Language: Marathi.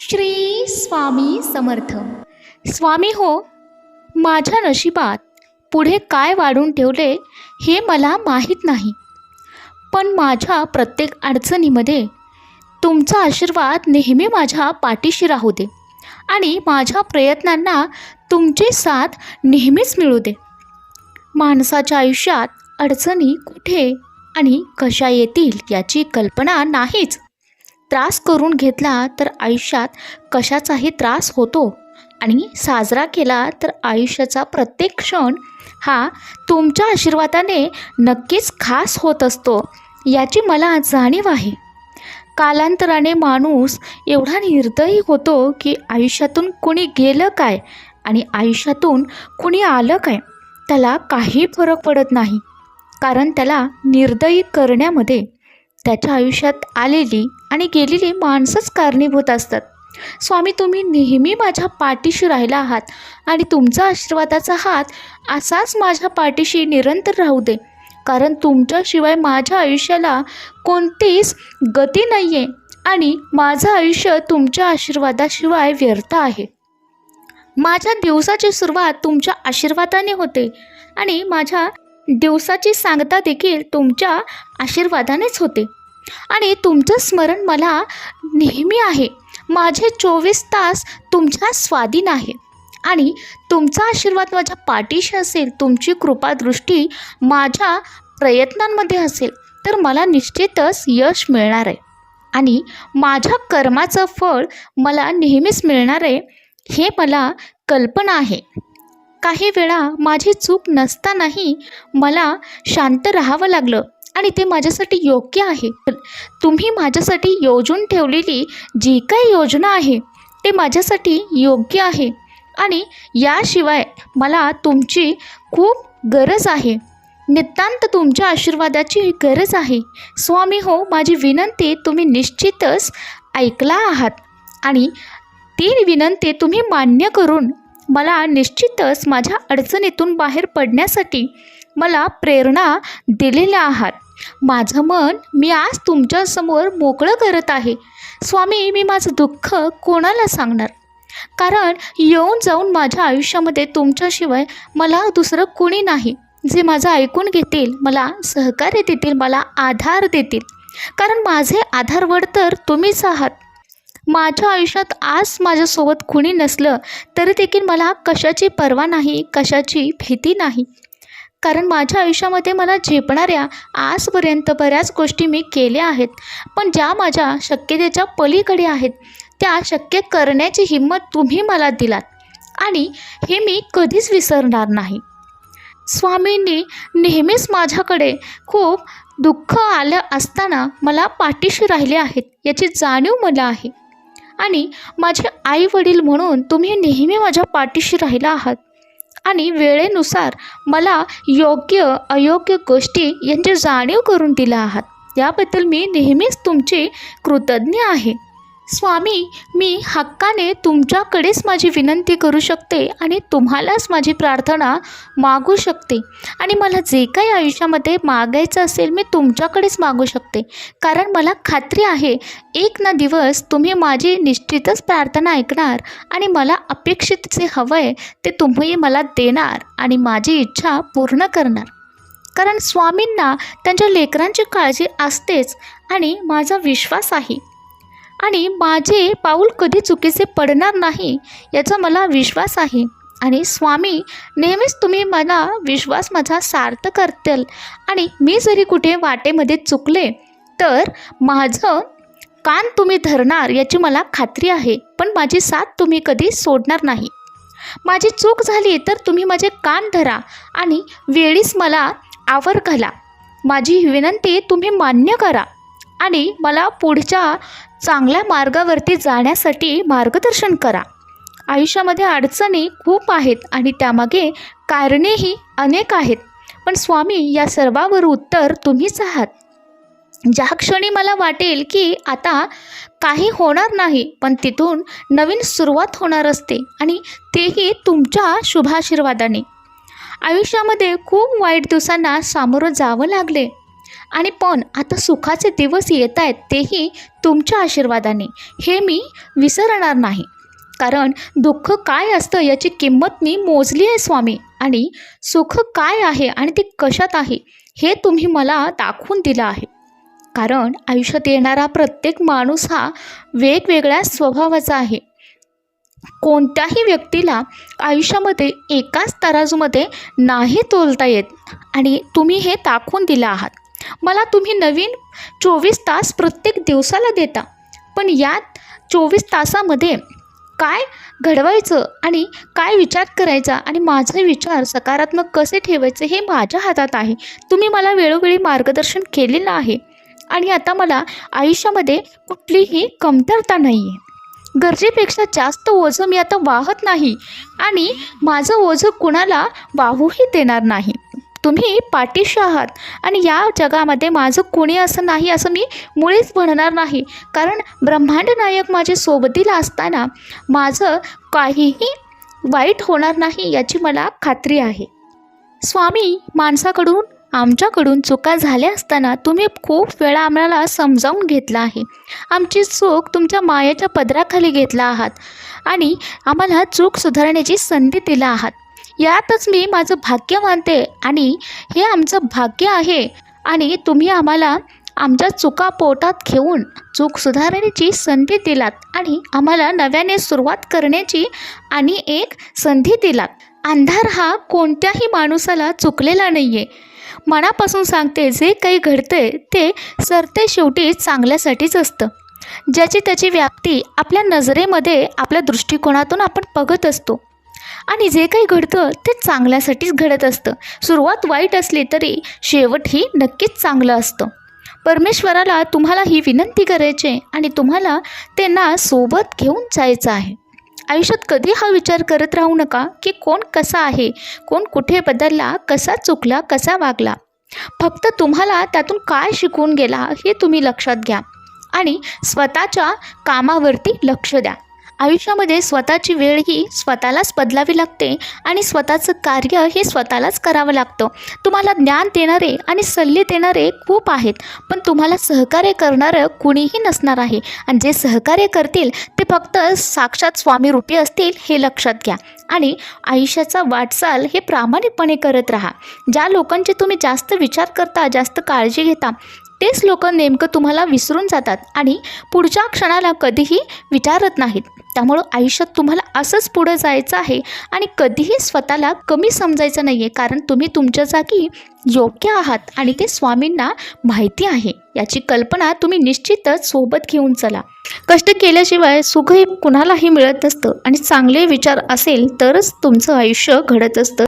श्री स्वामी समर्थ. स्वामी हो, माझ्या नशिबात पुढे काय वाढून ठेवले हे मला माहीत नाही, पण माझ्या प्रत्येक अडचणीमध्ये तुमचा आशीर्वाद नेहमी माझ्या पाठीशी राहू दे आणि माझ्या प्रयत्नांना तुमची साथ नेहमीच मिळू दे. माणसाच्या आयुष्यात अडचणी कुठे आणि कशा येतील याची कल्पना नाहीच. त्रास करून घेतला तर आयुष्यात कशाचाही त्रास होतो आणि साजरा केला तर आयुष्याचा प्रत्येक क्षण हा तुमच्या आशीर्वादाने नक्कीच खास होत असतो, याची मला जाणीव आहे. कालांतराने माणूस एवढा निर्दयी होतो की आयुष्यातून कुणी गेलं काय आणि आयुष्यातून कुणी आलं काय त्याला काही फरक पडत नाही, कारण त्याला निर्दयी करण्यामध्ये त्याच्या आयुष्यात आलेली आणि गेलेली माणसंच कारणीभूत असतात. स्वामी, तुम्ही नेहमी माझ्या पाठीशी राहिला आहात आणि तुमचा आशीर्वादाचा हात असाच माझ्या पाठीशी निरंतर राहू दे, कारण तुमच्याशिवाय माझ्या आयुष्याला कोणतीच गती नाही आहे आणि माझं आयुष्य तुमच्या आशीर्वादाशिवाय व्यर्थ आहे. माझ्या दिवसाची सुरुवात तुमच्या आशीर्वादाने होते आणि माझ्या दिवसाची सांगता देखील तुमच्या आशीर्वादानेच होते आणि तुमचं स्मरण मला नेहमी आहे. माझे 24 तास तुमच्या स्वाधीन आहे आणि तुमचा आशीर्वाद माझ्या पाठीशी असेल, तुमची कृपादृष्टी माझ्या प्रयत्नांमध्ये असेल तर मला निश्चितच यश मिळणार आहे आणि माझ्या कर्माचं फळ मला नेहमीच मिळणार आहे, हे मला कल्पना आहे. काही वेळा माझी चूक नसतानाही मला शांत राहावं लागलं आणि ते माझ्यासाठी योग्य आहे. तुम्ही माझ्यासाठी योजून ठेवलेली जी काही योजना आहे ते माझ्यासाठी योग्य आहे आणि याशिवाय मला तुमची खूप गरज आहे. नितांत तुमच्या आशीर्वादाची गरज आहे. स्वामी हो, माझी विनंती तुम्ही निश्चितच ऐकला आहात आणि ती विनंती तुम्ही मान्य करून मला निश्चितच माझ्या अडचणीतून बाहेर पडण्यासाठी मला प्रेरणा दिलेल्या आहात. माझं मन मी आज तुमच्यासमोर मोकळं करत आहे. स्वामी, मी माझं दुःख कोणाला सांगणार, कारण येऊन जाऊन माझ्या आयुष्यामध्ये तुमच्याशिवाय मला दुसरं कोणी नाही जे माझं ऐकून घेतील, मला सहकार्य देतील, मला आधार देतील, कारण माझे आधारवड तर तुम्हीच आहात. माझ्या आयुष्यात आज माझ्यासोबत कुणी नसलं तरी देखील मला कशाची पर्वा नाही, कशाची भीती नाही, कारण माझ्या आयुष्यामध्ये मला झेपणाऱ्या आजपर्यंत बऱ्याच गोष्टी मी केल्या आहेत, पण ज्या माझ्या शक्यतेच्या पलीकडे आहेत त्या शक्य करण्याची हिंमत तुम्ही मला दिलात आणि हे मी कधीच विसरणार नाही. स्वामींनी नेहमीच माझ्याकडे खूप दुःख आलं असताना मला पाठीशी राहिले आहेत याची जाणीव मला आहे आणि माझे आई वडील म्हणून तुम्ही नेहमी माझ्या पाठीशी राहिला आहात आणि वेळेनुसार मला योग्य अयोग्य गोष्टी यांची जाणीव करून दिल्या आहात. याबद्दल मी नेहमीच तुमचे कृतज्ञ आहे. स्वामी, मी हक्काने तुमच्याकडेच माझी विनंती करू शकते आणि तुम्हालाच माझी प्रार्थना मागू शकते आणि मला जे काही आयुष्यामध्ये मागायचं असेल मी तुमच्याकडेच मागू शकते, कारण मला खात्री आहे एक ना दिवस तुम्ही माझी निश्चितच प्रार्थना ऐकणार आणि मला अपेक्षित जे हवं आहे ते तुम्ही मला देणार आणि माझी इच्छा पूर्ण करणार, कारण स्वामींना त्यांच्या लेकरांची काळजी असतेच आणि माझा विश्वास आहे आणि माझे पाऊल कधी चुकीचे पडणार नाही याचा मला विश्वास आहे आणि स्वामी, नेहमीच तुम्ही मला विश्वास माझा सार्थ करतील आणि मी जरी कुठे वाटेमध्ये चुकले तर माझं कान तुम्ही धरणार याची मला खात्री आहे, पण माझी साथ तुम्ही कधी सोडणार नाही. माझी चूक झाली तर तुम्ही माझे कान धरा आणि वेळीच मला आवर घाला. माझी विनंती तुम्ही मान्य करा आणि मला पुढच्या चांगल्या मार्गावरती जाण्यासाठी मार्गदर्शन करा. आयुष्यामध्ये अडचणी खूप आहेत आणि त्यामागे कारणेही अनेक आहेत, पण स्वामी, या सर्वावर उत्तर तुम्हीच आहात. ज्या क्षणी मला वाटेल की आता काही होणार नाही पण तिथून नवीन सुरुवात होणार असते आणि तेही तुमच्या शुभाशीर्वादाने. आयुष्यामध्ये खूप वाईट दिवसांना सामोरं जावं लागले आणि पण आता सुखाचे दिवस येत आहेत तेही तुमच्या आशीर्वादाने, हे मी विसरणार नाही. कारण दुःख काय असतं याची किंमत मी मोजली आहे स्वामी, आणि सुख काय आहे आणि ते कशात आहे हे तुम्ही मला दाखवून दिलं आहे. कारण आयुष्यात येणारा प्रत्येक माणूस हा वेगवेगळ्या स्वभावाचा आहे. कोणत्याही व्यक्तीला आयुष्यामध्ये एकाच तराजूमध्ये नाही तोलता येत, आणि तुम्ही हे दाखवून दिलं आहात. मला तुम्ही नवीन 24 तास प्रत्येक दिवसाला देता, पण यात 24 तासामध्ये काय घडवायचं आणि काय विचार करायचा आणि माझे विचार सकारात्मक कसे ठेवायचे हे माझ्या हातात आहे. तुम्ही मला वेळोवेळी मार्गदर्शन केलेलं आहे, आणि आता मला आयुष्यामध्ये कुठलीही कमतरता नाही आहे. गरजेपेक्षा जास्त ओझं मी आता वाहत नाही, आणि माझं ओझं कुणाला वाहूही देणार नाही. तुम्ही पाठीशी आहात, आणि या जगामध्ये माझं कोणी असं नाही असं मी मुळीच म्हणणार नाही. कारण ब्रह्मांड नायक माझे सोबतीला असताना माझं काहीही वाईट होणार नाही याची मला खात्री आहे. स्वामी, माणसाकडून आमच्याकडून चुका झाल्या असताना तुम्ही खूप वेळा आम्हाला समजावून घेतलं आहे. आमची चूक तुमच्या मायेच्या पदराखाली घेतला आहात, आणि आम्हाला चूक सुधारण्याची संधी दिला आहात. यातच मी माझं भाग्य मानते, आणि हे आमचं भाग्य आहे. आणि तुम्ही आम्हाला आमच्या चुका पोटात घेऊन चूक सुधारण्याची संधी दिलात, आणि आम्हाला नव्याने सुरुवात करण्याची आणि एक संधी दिलात. अंधार हा कोणत्याही माणसाला चुकलेला नाही आहे. मनापासून सांगते, जे काही घडतंय ते सरते शेवटी चांगल्यासाठीच असतं. ज्याची त्याची व्याप्ती आपल्या नजरेमध्ये, आपल्या दृष्टिकोनातून आपण बघत असतो, आणि जे काही घडतं ते चांगल्यासाठीच घडत असतं. सुरुवात वाईट असली तरी शेवटही नक्कीच चांगलं असतं. परमेश्वराला तुम्हाला ही विनंती करायची, आणि तुम्हाला त्यांना सोबत घेऊन जायचं आहे. आयुष्यात कधी हा विचार करत राहू नका की कोण कसा आहे, कोण कुठे बदलला, कसा चुकला, कसा वागला. फक्त तुम्हाला त्यातून काय शिकून गेला हे तुम्ही लक्षात घ्या, आणि स्वतःच्या कामावरती लक्ष द्या. आयुष्यामध्ये स्वतःची वेळ ही स्वतःलाच बदलावी लागते, आणि स्वतःचं कार्य हे स्वतःलाच करावं लागतं. तुम्हाला ज्ञान देणारे आणि सल्ले देणारे खूप आहेत, पण तुम्हाला सहकार्य करणारं कुणीही नसणार आहे. आणि जे सहकार्य करतील ते फक्त साक्षात स्वामीरूपी असतील हे लक्षात घ्या. आणि आयुष्याचा वाटचाल हे प्रामाणिकपणे करत राहा. ज्या लोकांचे तुम्ही जास्त विचार करता, जास्त काळजी घेता, तेच लोक नेमकं तुम्हाला विसरून जातात, आणि पुढच्या क्षणाला कधीही विचारत नाहीत. त्यामुळं आयुष्यात तुम्हाला असंच पुढं जायचं आहे, आणि कधीही स्वतःला कमी समजायचं नाही आहे. कारण तुम्ही तुमच्या जागी योग्य आहात, आणि ते स्वामींना माहिती आहे. याची कल्पना तुम्ही निश्चितच सोबत घेऊन चला. कष्ट केल्याशिवाय सुख हे कुणालाही मिळत नसतं, आणि चांगले विचार असेल तरच तुमचं आयुष्य घडत असतं.